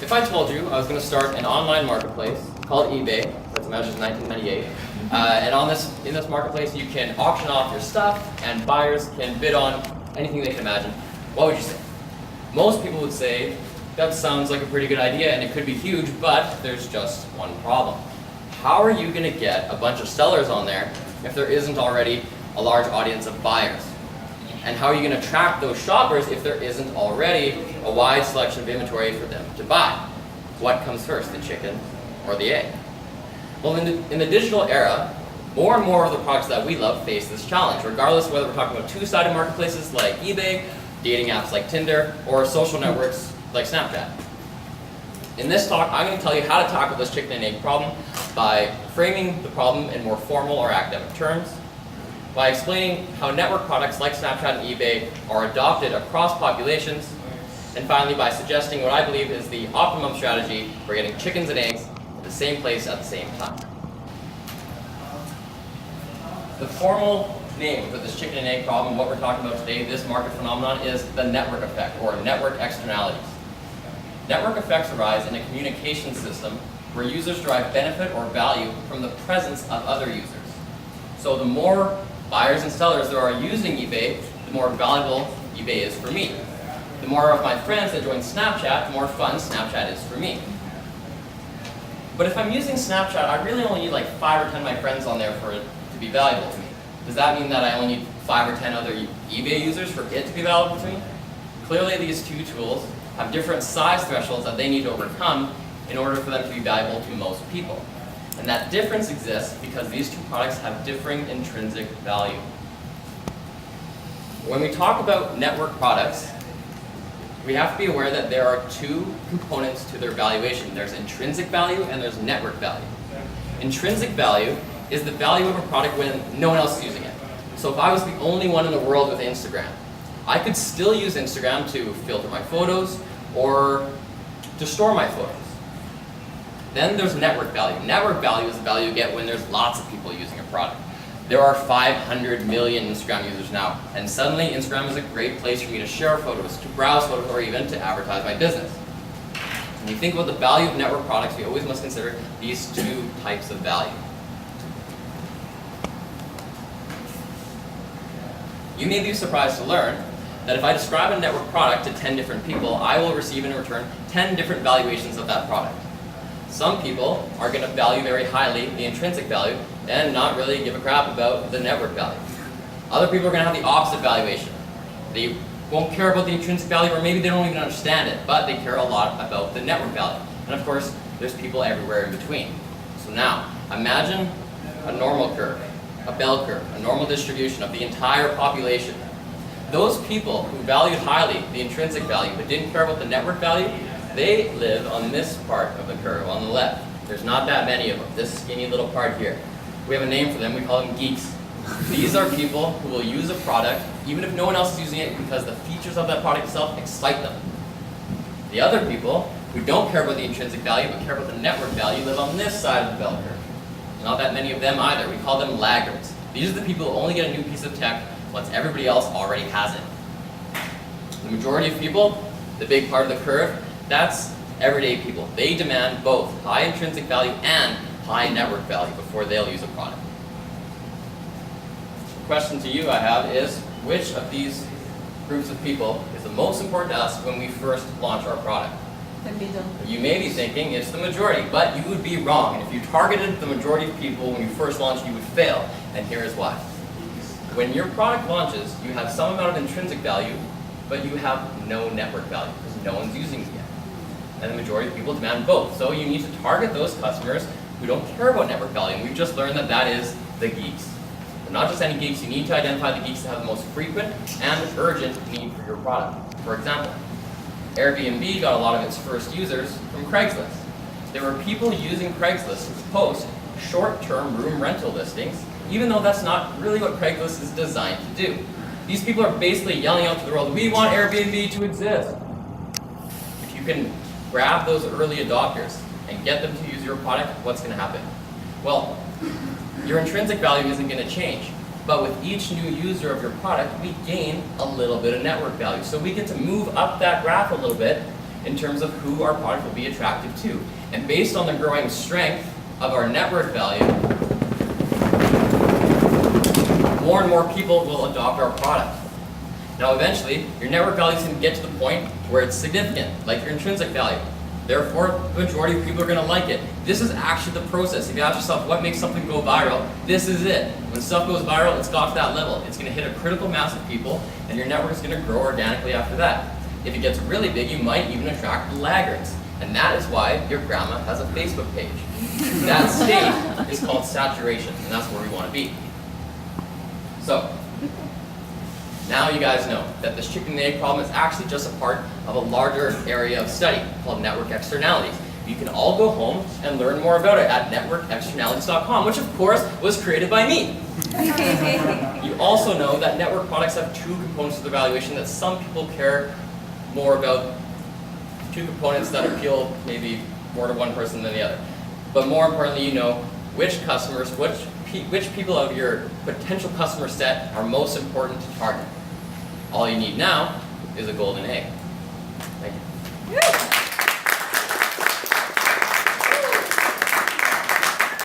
If I told you I was going to start an online marketplace called eBay, that's established in 1998, and in this marketplace you can auction off your stuff and buyers can bid on anything they can imagine, what would you say? Most people would say, that sounds like a pretty good idea and it could be huge, but there's just one problem. How are you going to get a bunch of sellers on there if there isn't already a large audience of buyers? And how are you going to attract those shoppers if there isn't already a wide selection of inventory for them to buy? What comes first, the chicken or the egg? Well, in the digital era, more and more of the products that we love face this challenge, regardless of whether we're talking about two-sided marketplaces like eBay, dating apps like Tinder, or social networks like Snapchat. In this talk, I'm going to tell you how to tackle this chicken and egg problem by framing the problem in more formal or academic terms, by explaining how network products like Snapchat and eBay are adopted across populations, and finally by suggesting what I believe is the optimum strategy for getting chickens and eggs at the same place at the same time. The formal name for this chicken and egg problem, what we're talking about today, this market phenomenon, is the network effect, or network externalities. Network effects arise in a communication system where users derive benefit or value from the presence of other users. So the more buyers and sellers there are using eBay, the more valuable eBay is for me. The more of my friends that join Snapchat, the more fun Snapchat is for me. But if I'm using Snapchat, I really only need like 5 or 10 of my friends on there for it to be valuable to me. Does that mean that I only need 5 or 10 other eBay users for it to be valuable to me? Clearly these two tools have different size thresholds that they need to overcome in order for them to be valuable to most people. And that difference exists because these two products have differing intrinsic value. When we talk about network products, we have to be aware that there are two components to their valuation. There's intrinsic value and there's network value. Intrinsic value is the value of a product when no one else is using it. So if I was the only one in the world with Instagram, I could still use Instagram to filter my photos or to store my photos. Then there's network value. Network value is the value you get when there's lots of people using a product. There are 500 million Instagram users now, and suddenly Instagram is a great place for me to share photos, to browse photos, or even to advertise my business. When we think about the value of network products, we always must consider these two types of value. You may be surprised to learn that if I describe a network product to 10 different people, I will receive in return 10 different valuations of that product. Some people are going to value very highly the intrinsic value and not really give a crap about the network value. Other people are going to have the opposite valuation. They won't care about the intrinsic value, or maybe they don't even understand it, but they care a lot about the network value. And of course, there's people everywhere in between. So now, imagine a normal curve, a bell curve, a normal distribution of the entire population. Those people who valued highly the intrinsic value but didn't care about the network value, they live on this part of the curve, on the left. There's not that many of them, this skinny little part here. We have a name for them, we call them geeks. These are people who will use a product even if no one else is using it because the features of that product itself excite them. The other people who don't care about the intrinsic value but care about the network value live on this side of the bell curve. Not that many of them either, we call them laggards. These are the people who only get a new piece of tech once everybody else already has it. The majority of people, the big part of the curve, that's everyday people. They demand both high intrinsic value and high network value before they'll use a product. The question to you I have is, which of these groups of people is the most important to us when we first launch our product? The middle. You may be thinking it's the majority, but you would be wrong. And if you targeted the majority of people when you first launched, you would fail. And here is why. When your product launches, you have some amount of intrinsic value, but you have no network value because no one's using it yet. And the majority of people demand both. So you need to target those customers who don't care about network value. And we've just learned that that is the geeks. But not just any geeks, you need to identify the geeks that have the most frequent and urgent need for your product. For example, Airbnb got a lot of its first users from Craigslist. There were people using Craigslist to post short-term room rental listings, even though that's not really what Craigslist is designed to do. These people are basically yelling out to the world, we want Airbnb to exist. If you can grab those early adopters and get them to use your product, what's going to happen? Well, your intrinsic value isn't going to change. But with each new user of your product, we gain a little bit of network value. So we get to move up that graph a little bit in terms of who our product will be attractive to. And based on the growing strength of our network value, more and more people will adopt our product. Now eventually, your network value is going to get to the point where it's significant, like your intrinsic value. Therefore, the majority of people are going to like it. This is actually the process. If you ask yourself what makes something go viral, this is it. When stuff goes viral, it's got to that level. It's going to hit a critical mass of people, and your network is going to grow organically after that. If it gets really big, you might even attract laggards. And that is why your grandma has a Facebook page. That state is called saturation, and that's where we want to be. So, now you guys know that this chicken and egg problem is actually just a part of a larger area of study called network externalities. You can all go home and learn more about it at networkexternalities.com, which of course was created by me. You also know that network products have two components of the valuation that some people care more about, two components that appeal maybe more to one person than the other. But more importantly, you know which customers, which people of your potential customer set are most important to target. All you need now is a golden egg.